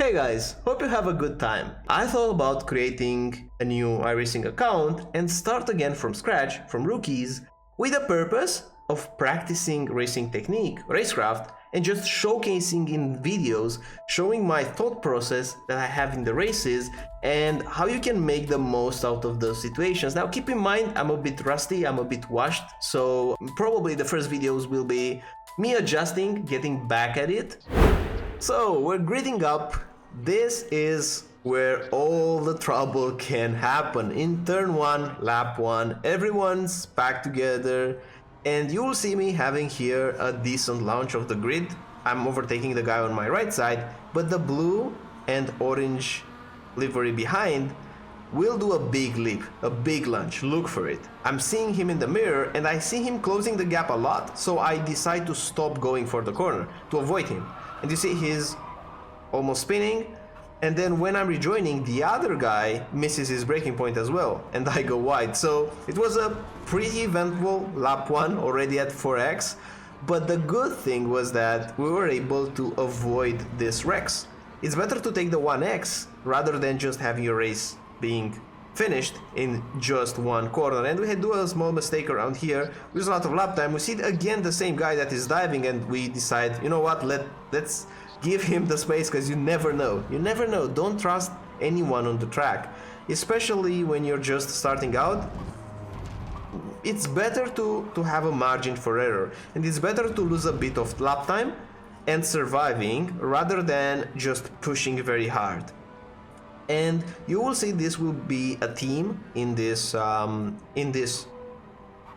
Hey guys, hope you have a good time. I thought about creating a new iRacing account and start again from scratch, from rookies, with the purpose of practicing racing technique, racecraft, and just showcasing in videos, showing my thought process that I have in the races and how you can make the most out of those situations. Now keep in mind, I'm a bit rusty, I'm a bit washed, so probably the first videos will be me adjusting, getting back at it. So we're gridding up. This is where all the trouble can happen. In turn 1, lap 1, everyone's packed together and you will see me having here a decent launch of the grid. I'm overtaking the guy on my right side, but the blue and orange livery behind will do a big leap, a big lunge. Look for it. I'm seeing him in the mirror and I see him closing the gap a lot, so I decide to stop going for the corner to avoid him. And you see he's almost spinning, and then when I'm rejoining, the other guy misses his braking point as well and I go wide. So it was a pretty eventful lap 1 already at 4x, but the good thing was that we were able to avoid this wrecks. It's better to take the 1x rather than just having your race being finished in just one corner. And we had do a small mistake around here. There's a lot of lap time. We see again the same guy that is diving and we decide, you know what, let's give him the space, because you never know. You never know. Don't trust anyone on the track, especially when you're just starting out. It's better to have a margin for error, and it's better to lose a bit of lap time and surviving rather than just pushing very hard. And you will see this will be a theme in this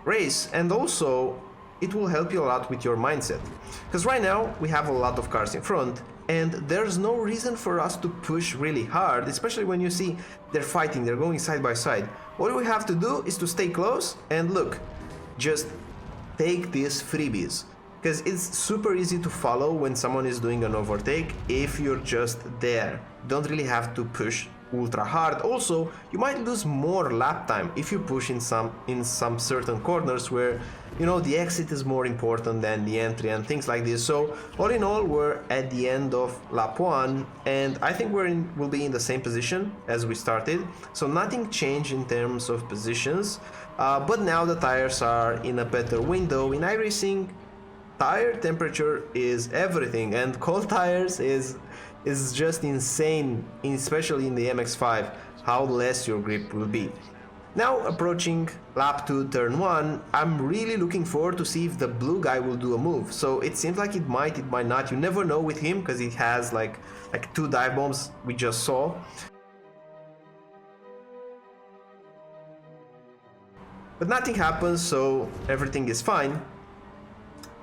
race, and also it will help you a lot with your mindset, because right now we have a lot of cars in front and there's no reason for us to push really hard, especially when you see they're fighting, they're going side by side. All we have to do is to stay close and look, just take these freebies, because it's super easy to follow when someone is doing an overtake if you're just there. Don't really have to push ultra hard. Also, you might lose more lap time if you push in some certain corners where, you know, the exit is more important than the entry and things like this. So all in all, we're at the end of lap 1 and I think we'll be in the same position as we started, so nothing changed in terms of positions, but now the tires are in a better window. In iRacing, tire temperature is everything, and cold tires is just insane, especially in the MX-5, how less your grip will be. Now approaching lap 2, turn 1, I'm really looking forward to see if the blue guy will do a move. So it seems like it might not. You never know with him, because he has like 2 dive bombs we just saw. But nothing happens, so everything is fine.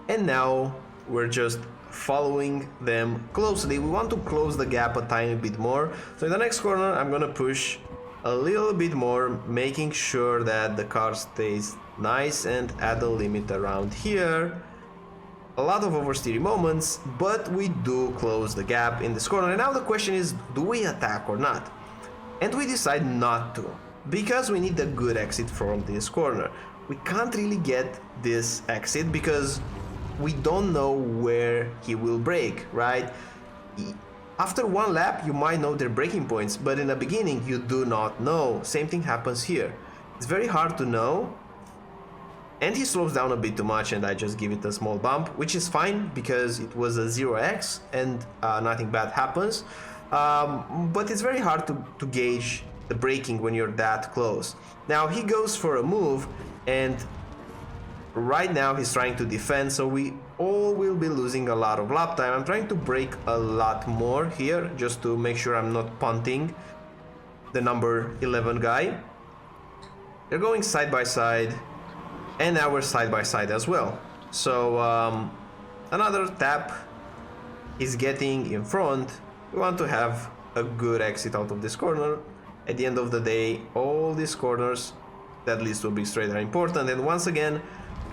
And now we're just following them closely. We want to close the gap a tiny bit more. So in the next corner, I'm gonna push a little bit more, making sure that the car stays nice and at the limit around here. A lot of oversteering moments, but we do close the gap in this corner. And now the question is, do we attack or not? And we decide not to, because we need a good exit from this corner. We can't really get this exit because we don't know where he will brake, right? After one lap, you might know their braking points, but in the beginning, you do not know. Same thing happens here. It's very hard to know. And he slows down a bit too much and I just give it a small bump, which is fine because it was a 0x and nothing bad happens. But it's very hard to gauge the braking when you're that close. Now he goes for a move and right now he's trying to defend, so we all will be losing a lot of lap time. I'm trying to brake a lot more here just to make sure I'm not punting the number 11 guy. They're going side by side and now we're side by side as well. So another tap is getting in front. We want to have a good exit out of this corner. At the end of the day, all these corners that leads to a big straight are important, and once again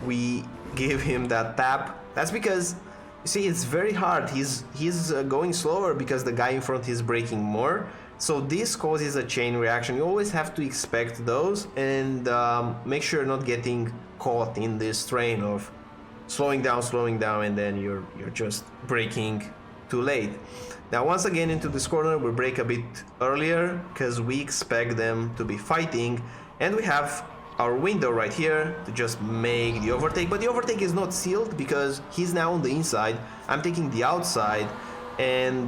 we give him that tap. That's because, you see, it's very hard. He's going slower because the guy in front is braking more. So this causes a chain reaction. You always have to expect those and make sure you're not getting caught in this train of slowing down, and then you're just braking too late. Now once again into this corner we brake a bit earlier because we expect them to be fighting, and we have our window right here to just make the overtake, but the overtake is not sealed because he's now on the inside, I'm taking the outside, and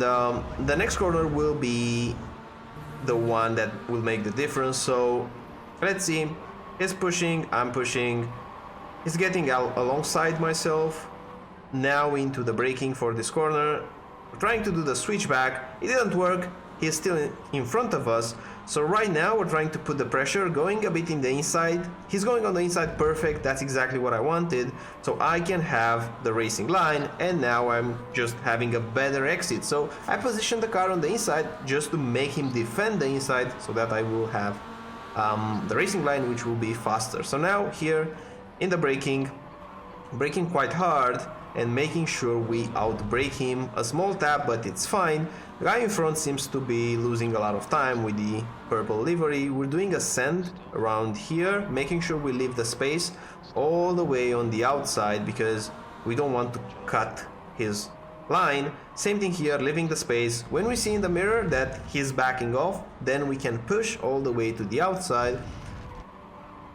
the next corner will be the one that will make the difference. So let's see, he's pushing, I'm pushing, he's getting out alongside myself. Now into the braking for this corner, we're trying to do the switchback, it didn't work, he's still in front of us. So right now we're trying to put the pressure, going a bit in the inside. He's going on the inside, perfect, that's exactly what I wanted. So I can have the racing line, and now I'm just having a better exit. So I positioned the car on the inside just to make him defend the inside so that I will have the racing line, which will be faster. So now here in the braking quite hard and making sure we outbrake him. A small tap, but it's fine. The guy in front seems to be losing a lot of time with the purple livery. We're doing a send around here, making sure we leave the space all the way on the outside because we don't want to cut his line. Same thing here, leaving the space. When we see in the mirror that he's backing off, then we can push all the way to the outside.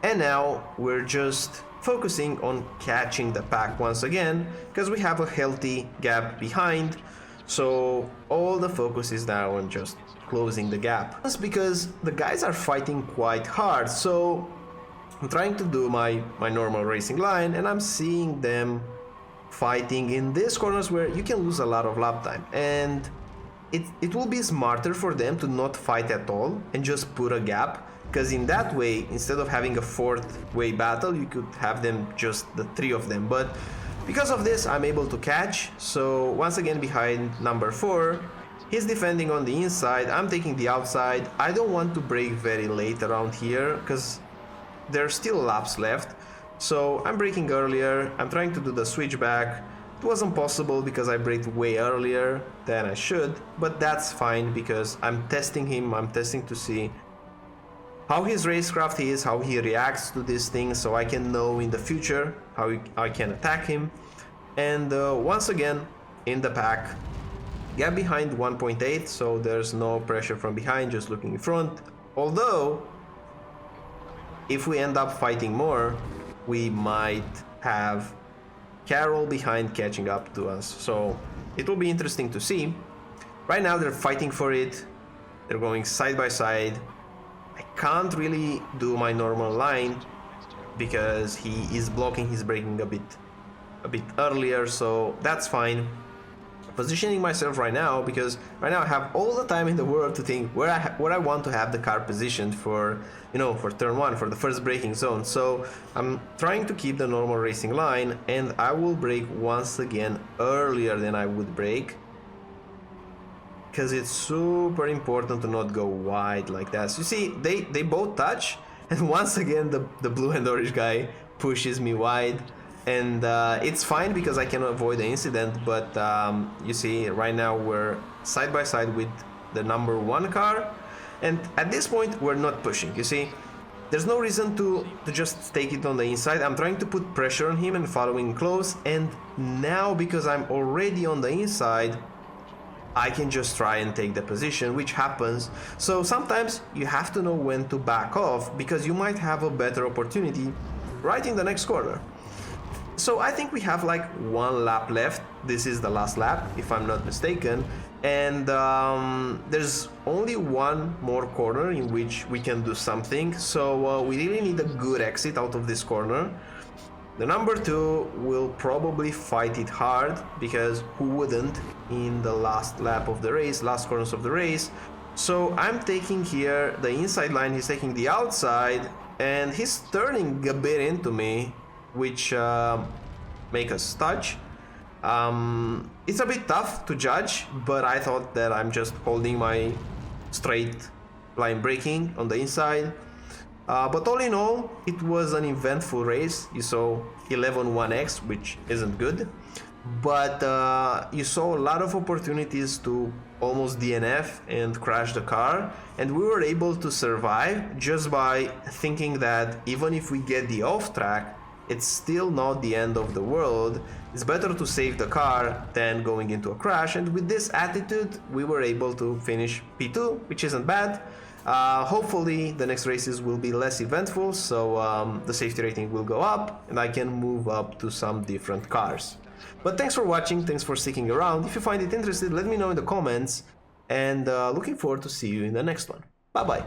And now we're just focusing on catching the pack once again because we have a healthy gap behind. So all the focus is now on just closing the gap. That's because the guys are fighting quite hard. So I'm trying to do my normal racing line, and I'm seeing them fighting in these corners where you can lose a lot of lap time. And it will be smarter for them to not fight at all and just put a gap. Because in that way, instead of having a fourth-way battle, you could have them just the three of them. But because of this, I'm able to catch. So once again behind number 4, he's defending on the inside, I'm taking the outside. I don't want to brake very late around here because there's still laps left. So I'm braking earlier, I'm trying to do the switchback. It wasn't possible because I braked way earlier than I should, but that's fine because I'm testing him, I'm testing to see how his racecraft is, how he reacts to these things, so I can know in the future how I can attack him. And once again, in the pack, gap behind 1.8, so there's no pressure from behind, just looking in front. Although, if we end up fighting more, we might have Carol behind catching up to us. So it will be interesting to see. Right now they're fighting for it, they're going side by side. I can't really do my normal line because he is blocking his braking a bit earlier, so that's fine. Positioning myself right now because right now I have all the time in the world to think where I want to have the car positioned for, for turn 1, for the first braking zone. So I'm trying to keep the normal racing line, and I will brake once again earlier than I would brake, because it's super important to not go wide like that. So you see, they both touch, and once again the blue and orange guy pushes me wide, and it's fine because I can avoid the incident. But you see, right now we're side by side with the number 1 car, and at this point we're not pushing. You see, there's no reason to just take it on the inside. I'm trying to put pressure on him and following close, and now because I'm already on the inside, I can just try and take the position, which happens. So sometimes you have to know when to back off because you might have a better opportunity right in the next corner. So I think we have like 1 lap left. This is the last lap, if I'm not mistaken. And there's only 1 more corner in which we can do something. So we really need a good exit out of this corner. The number 2 will probably fight it hard because who wouldn't in the last lap of the race, last corners of the race. So I'm taking here the inside line, he's taking the outside, and he's turning a bit into me, which make us touch. It's a bit tough to judge, but I thought that I'm just holding my straight line braking on the inside. But all in all, it was an eventful race. You saw 11-1x, which isn't good. But you saw a lot of opportunities to almost DNF and crash the car. And we were able to survive just by thinking that even if we get the off track, it's still not the end of the world. It's better to save the car than going into a crash, and with this attitude we were able to finish P2, which isn't bad. Hopefully the next races will be less eventful, so the safety rating will go up and I can move up to some different cars. But thanks for watching, thanks for sticking around. If you find it interesting, let me know in the comments, and looking forward to see you in the next one. Bye bye.